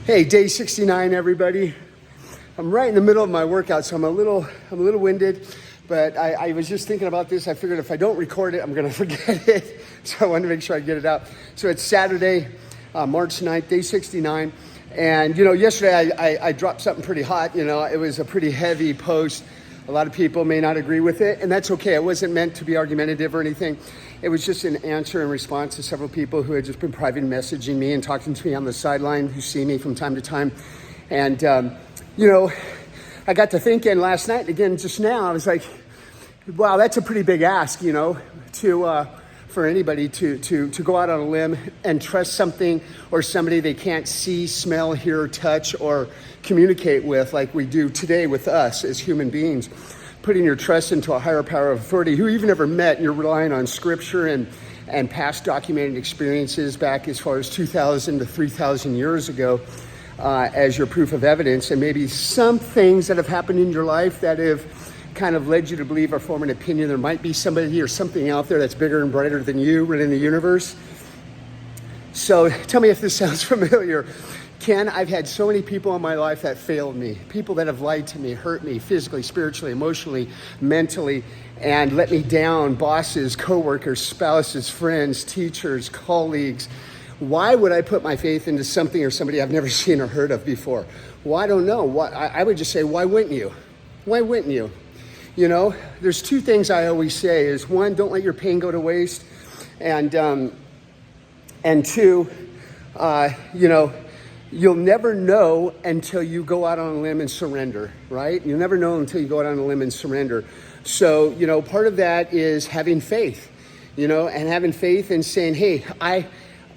Hey, day 69, everybody. I'm right in the middle of my workout, so I'm a little winded, but I was just thinking about this. I figured if I don't record it, I'm gonna forget it. So I wanted to make sure I get it out. So it's Saturday, March 9th, day 69. And yesterday I dropped something pretty hot. It was a pretty heavy post. A lot of people may not agree with it, and that's okay. It wasn't meant to be argumentative or anything. It was just an answer in response to several people who had just been private messaging me and talking to me on the sideline, who see me from time to time. And, I got to thinking last night, again, just now, I was like, wow, that's a pretty big ask, for anybody to go out on a limb and trust something or somebody they can't see, smell, hear, touch, or communicate with like we do today with us as human beings. Putting your trust into a higher power of authority who you've never met, and you're relying on scripture and past documented experiences back as far as 2,000 to 3,000 years ago as your proof of evidence, and maybe some things that have happened in your life that have kind of led you to believe or form an opinion there might be somebody or something out there that's bigger and brighter than you running the universe. So tell me if this sounds familiar. Ken, I've had so many people in my life that failed me, people that have lied to me, hurt me physically, spiritually, emotionally, mentally, and let me down, bosses, coworkers, spouses, friends, teachers, colleagues. Why would I put my faith into something or somebody I've never seen or heard of before? Well, I don't know. I would just say, why wouldn't you? Why wouldn't you? There's two things I always say is one, don't let your pain go to waste. And two, you'll never know until you go out on a limb and surrender, right? You'll never know until you go out on a limb and surrender. So, part of that is having faith, and having faith and saying, hey,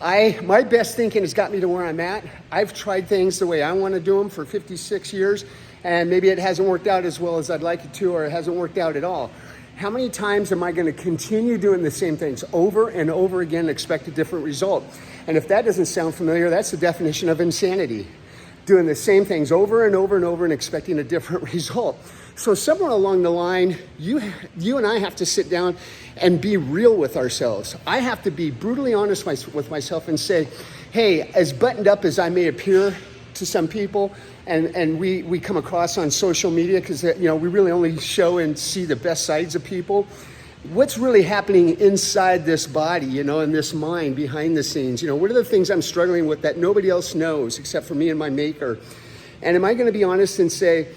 my best thinking has got me to where I'm at. I've tried things the way I want to do them for 56 years, and maybe it hasn't worked out as well as I'd like it to, or it hasn't worked out at all. How many times am I going to continue doing the same things over and over again and expect a different result? And if that doesn't sound familiar, that's the definition of insanity. Doing the same things over and over and over and expecting a different result. So somewhere along the line, you and I have to sit down and be real with ourselves. I have to be brutally honest with myself and say, hey, as buttoned up as I may appear to some people, and we come across on social media, because we really only show and see the best sides of people. What's really happening inside this body, and this mind behind the scenes? What are the things I'm struggling with that nobody else knows except for me and my maker? And am I going to be honest and say,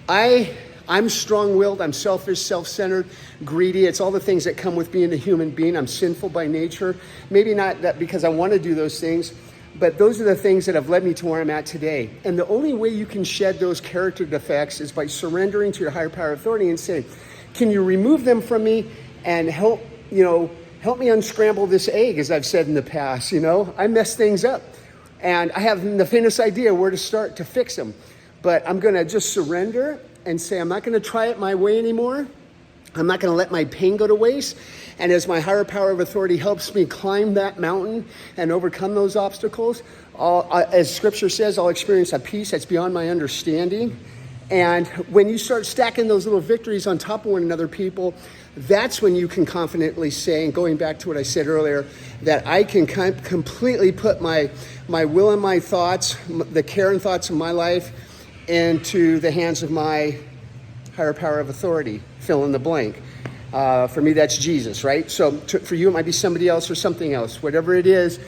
I'm strong-willed, I'm selfish, self-centered, greedy. It's all the things that come with being a human being. I'm sinful by nature. Maybe not that because I want to do those things, but those are the things that have led me to where I'm at today. And the only way you can shed those character defects is by surrendering to your higher power authority and saying, can you remove them from me and help me unscramble this egg, as I've said in the past. I mess things up, and I haven't the faintest idea where to start to fix them. But I'm going to just surrender and say, I'm not going to try it my way anymore. I'm not going to let my pain go to waste. And as my higher power of authority helps me climb that mountain and overcome those obstacles, as scripture says, I'll experience a peace that's beyond my understanding. And when you start stacking those little victories on top of one another, people, that's when you can confidently say, and going back to what I said earlier, that I can completely put my will and my thoughts, the care and thoughts of my life, into the hands of my higher power of authority, fill in the blank. For me, that's Jesus, right? So for you, it might be somebody else or something else. Whatever it is,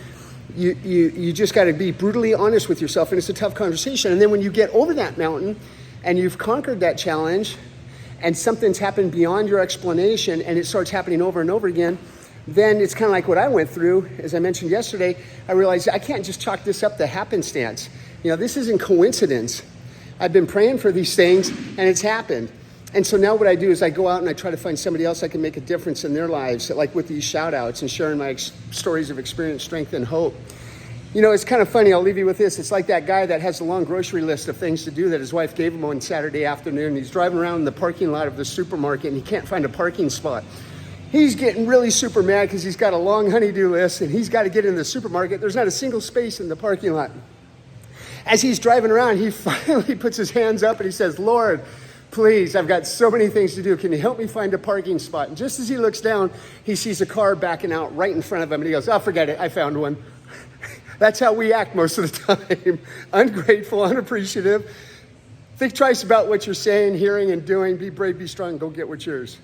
you just got to be brutally honest with yourself, and it's a tough conversation. And then when you get over that mountain and you've conquered that challenge, and something's happened beyond your explanation, and it starts happening over and over again, then it's kind of like what I went through. As I mentioned yesterday, I realized I can't just chalk this up to happenstance. This isn't coincidence. I've been praying for these things, and it's happened. And so now what I do is I go out and I try to find somebody else I can make a difference in their lives, like with these shout outs and sharing my stories of experience, strength, and hope. It's kind of funny. I'll leave you with this. It's like that guy that has a long grocery list of things to do that his wife gave him on Saturday afternoon. He's driving around in the parking lot of the supermarket, and he can't find a parking spot. He's getting really super mad because he's got a long honey-do list, and he's got to get in the supermarket. There's not a single space in the parking lot. As he's driving around, he finally puts his hands up and he says, Lord, please, I've got so many things to do. Can you help me find a parking spot? And just as he looks down, he sees a car backing out right in front of him, and he goes, oh, forget it. I found one. That's how we act most of the time. Ungrateful, unappreciative. Think twice about what you're saying, hearing, and doing. Be brave, be strong, go get what's yours.